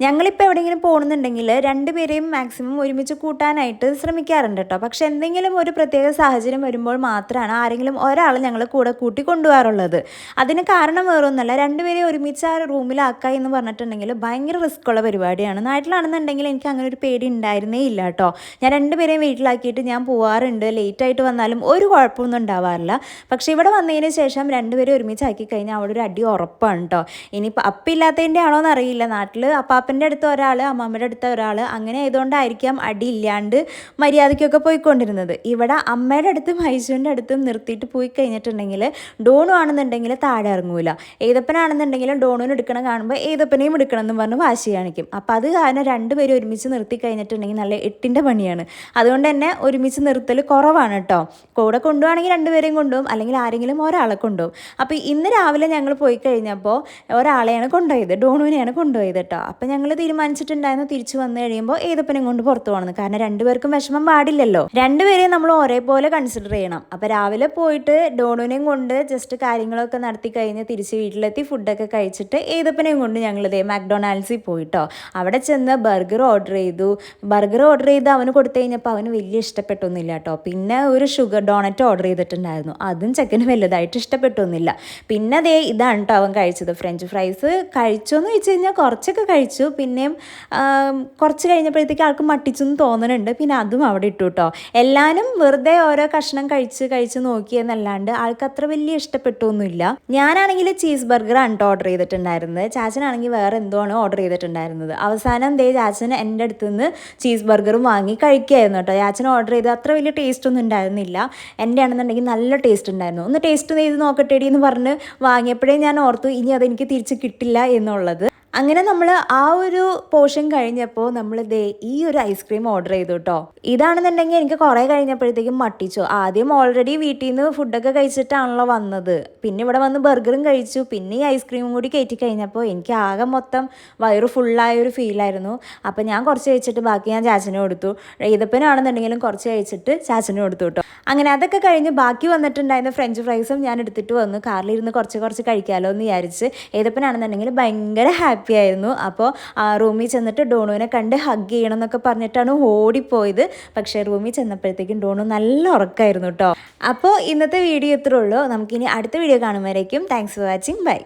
ഞങ്ങളിപ്പോൾ എവിടെയെങ്കിലും പോകുന്നുണ്ടെങ്കിൽ രണ്ടുപേരെയും മാക്സിമം ഒരുമിച്ച് കൂട്ടാനായിട്ട് ശ്രമിക്കാറുണ്ട് കേട്ടോ. പക്ഷെ എന്തെങ്കിലും ഒരു പ്രത്യേക സാഹചര്യം വരുമ്പോൾ മാത്രമാണ് ആരെങ്കിലും ഒരാൾ ഞങ്ങൾ കൂടെ കൂട്ടി കൊണ്ടുപോകാറുള്ളത്. അതിന് കാരണം വേറൊന്നുമല്ല, രണ്ടുപേരെയും ഒരുമിച്ച് ആ റൂമിലാക്കുക എന്ന് പറഞ്ഞിട്ടുണ്ടെങ്കിൽ ഭയങ്കര റിസ്ക്കുള്ള പരിപാടിയാണ്. നാട്ടിലാണെന്നുണ്ടെങ്കിൽ എനിക്ക് അങ്ങനെ ഒരു പേടി ഉണ്ടായിരുന്നേ ഇല്ല കേട്ടോ. ഞാൻ രണ്ടുപേരെയും വീട്ടിലാക്കിയിട്ട് ഞാൻ പോകാറുണ്ട്. ലേറ്റായിട്ട് വന്നാലും ഒരു കുഴപ്പമൊന്നും ഉണ്ടാവാറില്ല. പക്ഷേ ഇവിടെ വന്നതിന് ശേഷം രണ്ടുപേരും ഒരുമിച്ചാക്കി കഴിഞ്ഞാൽ അവിടെ ഒരു അടി ഉറപ്പാണ് കേട്ടോ. ഇനിയിപ്പോൾ അപ്പില്ലാത്തതിൻ്റെ ആണോ എന്നറിയില്ല, നാട്ടിൽ അപ്പാപ്പൻ്റെ അടുത്ത് ഒരാൾ അമ്മമ്മയുടെ അടുത്ത് ഒരാൾ അങ്ങനെ ആയതുകൊണ്ടായിരിക്കാം അടി ഇല്ലാണ്ട് മര്യാദയ്ക്കൊക്കെ പോയിക്കൊണ്ടിരുന്നത്. ഇവിടെ അമ്മയുടെ അടുത്തും ഐശുവിൻ്റെ അടുത്തും നിർത്തിയിട്ട് പോയി കഴിഞ്ഞിട്ടുണ്ടെങ്കിൽ ഡോണു ആണെന്നുണ്ടെങ്കിൽ താഴെ ഇറങ്ങൂല, ഏതപ്പനാണെന്നുണ്ടെങ്കിലും ഡോണുവിന് എടുക്കണം കാണുമ്പോൾ ഏതപ്പനെയും എടുക്കണം എന്ന് പറഞ്ഞ് വാശി കാണിക്കും. അപ്പോൾ അത് കാരണം രണ്ടുപേരും ഒരുമിച്ച് നിർത്തി കഴിഞ്ഞിട്ടുണ്ടെങ്കിൽ നല്ല എട്ടിൻ്റെ പണിയാണ്. അതുകൊണ്ട് തന്നെ ഒരുമിച്ച് നിർത്തൽ കുറവാണ് കേട്ടോ. കൂടെ കൊണ്ടുപോകണമെങ്കിൽ രണ്ടുപേരെയും കൊണ്ടുപോകും, അല്ലെങ്കിൽ ആരെങ്കിലും ഒരാളെ കൊണ്ടുപോകും. അപ്പോൾ ഇന്ന് രാവിലെ ഞങ്ങൾ പോയി കഴിഞ്ഞപ്പോൾ ഒരാളെയാണ് കൊണ്ടുപോയത്, ഡോണുവിനെയാണ് കൊണ്ടുപോയത് കേട്ടോ. അപ്പം ഞങ്ങൾ തീരുമാനിച്ചിട്ടുണ്ടായിരുന്നു തിരിച്ചു വന്നു കഴിയുമ്പോൾ ഏതപ്പനും കൊണ്ട് പുറത്തു പോകണമെന്ന്. കാരണം രണ്ടുപേർക്കും വിഷമം പാടില്ലല്ലോ, രണ്ടുപേരെയും നമ്മൾ ഒരേപോലെ കൺസിഡർ ചെയ്യണം. അപ്പോൾ രാവിലെ പോയിട്ട് ഡോണുവിനെയും കൊണ്ട് ജസ്റ്റ് കാര്യങ്ങളൊക്കെ നടത്തി കഴിഞ്ഞ് തിരിച്ച് വീട്ടിലെത്തി ഫുഡൊക്കെ കഴിച്ചിട്ട് ഏതപ്പനെയും കൊണ്ട് ഞങ്ങൾ ഇതേ മാക്ഡൊണാൾഡ്സിൽ പോയിട്ടോ. അവിടെ ചെന്ന് ബർഗർ ഓർഡർ ചെയ്ത് അവന് കൊടുത്തു കഴിഞ്ഞപ്പോൾ അവന് വലിയ ഇഷ്ടപ്പെട്ടൊന്നുമില്ല കേട്ടോ. പിന്നെ ഒരു ഷുഗർ ഡോണറ്റ് ഓർഡർ ചെയ്തിട്ടുണ്ടായിരുന്നു, അതും ചെക്കന് വലുതായിട്ട് ഇഷ്ടപ്പെട്ടൊന്നുമില്ല. പിന്നെ അതേ ഇതാണ് കേട്ടോ അവൻ കഴിച്ചത്. ഫ്രഞ്ച് ഫ്രൈസ് കഴിച്ചോന്ന് ചോദിച്ചു കഴിഞ്ഞാൽ കുറച്ചൊക്കെ കഴിച്ചു, പിന്നെയും കുറച്ച് കഴിഞ്ഞപ്പോഴത്തേക്ക് ആൾക്ക് മട്ടിച്ചെന്ന് തോന്നുന്നുണ്ട്. പിന്നെ അതും അവിടെ ഇട്ടു കേട്ടോ. എല്ലാവരും വെറുതെ ഓരോ കഷ്ണം കഴിച്ച് നോക്കിയെന്നല്ലാണ്ട് ആൾക്ക് അത്ര വലിയ ഇഷ്ടപ്പെട്ടൊന്നുമില്ല. ഞാനാണെങ്കിൽ ചീസ് ബർഗറാണ് കേട്ടോ ഓർഡർ ചെയ്തിട്ടുണ്ടായിരുന്നത്, ചാച്ചനാണെങ്കിൽ വേറെ എന്തോ ആണ് ഓർഡർ ചെയ്തിട്ടുണ്ടായിരുന്നത്. അവസാനം ചാച്ചൻ എൻ്റെ അടുത്ത് നിന്ന് ചീസ് ബർഗറും വാങ്ങി കഴിക്കുകയായിരുന്നു കേട്ടോ. ചാച്ചൻ ഓർഡർ ചെയ്ത് അത്ര വലിയ ടേസ്റ്റ് ഒന്നും ഉണ്ടായിരുന്നില്ല, എൻ്റെ ആണെന്നുണ്ടെങ്കിൽ നല്ല ടേസ്റ്റ് ഉണ്ടായിരുന്നു. ഒന്ന് ടേസ്റ്റ് ചെയ്ത് നോക്കട്ടെടി എന്ന് പറഞ്ഞ് വാങ്ങിയപ്പോഴേ ഞാൻ ഓർത്തു ഇനി അതെനിക്ക് തിരിച്ച് കിട്ടില്ല എന്നുള്ളത്. അങ്ങനെ നമ്മൾ ആ ഒരു പോർഷൻ കഴിഞ്ഞപ്പോൾ നമ്മൾ ഈ ഒരു ഐസ്ക്രീം ഓർഡർ ചെയ്തു കേട്ടോ. ഇതാണെന്നുണ്ടെങ്കിൽ എനിക്ക് കുറേ കഴിഞ്ഞപ്പോഴത്തേക്കും മട്ടിച്ചു. ആദ്യം ഓൾറെഡി വീട്ടിൽ നിന്ന് ഫുഡൊക്കെ കഴിച്ചിട്ടാണല്ലോ വന്നത്, പിന്നെ ഇവിടെ വന്ന് ബർഗറും കഴിച്ചു, പിന്നെ ഈ ഐസ്ക്രീമും കൂടി കയറ്റി കഴിഞ്ഞപ്പോൾ എനിക്ക് ആകെ മൊത്തം വയറ് ഫുള്ളായൊരു ഫീലായിരുന്നു. അപ്പോൾ ഞാൻ കുറച്ച് കഴിച്ചിട്ട് ബാക്കി ഞാൻ ചാച്ചന് കൊടുത്തു. ഏതപ്പനാണെന്നുണ്ടെങ്കിലും കുറച്ച് കഴിച്ചിട്ട് ചാച്ചന് കൊടുത്തു കേട്ടോ. അങ്ങനെ അതൊക്കെ കഴിഞ്ഞ് ബാക്കി വന്നിട്ടുണ്ടായിരുന്ന ഫ്രഞ്ച് ഫ്രൈസും ഞാൻ എടുത്തിട്ട് വന്നു. കാറിലിരുന്ന് കുറച്ച് കഴിക്കാമല്ലോ എന്ന് വിചാരിച്ച്. ഏതപ്പനാണെന്നുണ്ടെങ്കിൽ ഭയങ്കര ഹാപ്പി ആയിരുന്നു. അപ്പോൾ റൂമിൽ ചെന്നിട്ട് ഡോണുവിനെ കണ്ട് ഹഗ് ചെയ്യണം എന്നൊക്കെ പറഞ്ഞിട്ടാണ് ഓടിപ്പോയത്. പക്ഷേ റൂമിൽ ചെന്നപ്പോഴത്തേക്കും ഡോണു നല്ല ഉറക്കമായിരുന്നു കേട്ടോ. അപ്പോൾ ഇന്നത്തെ വീഡിയോ ഇത്രേ ഉള്ളൂ. നമുക്കിനി അടുത്ത വീഡിയോ കാണുമ്പോഴേക്കും താങ്ക്സ് ഫോർ വാച്ചിങ്, ബൈ.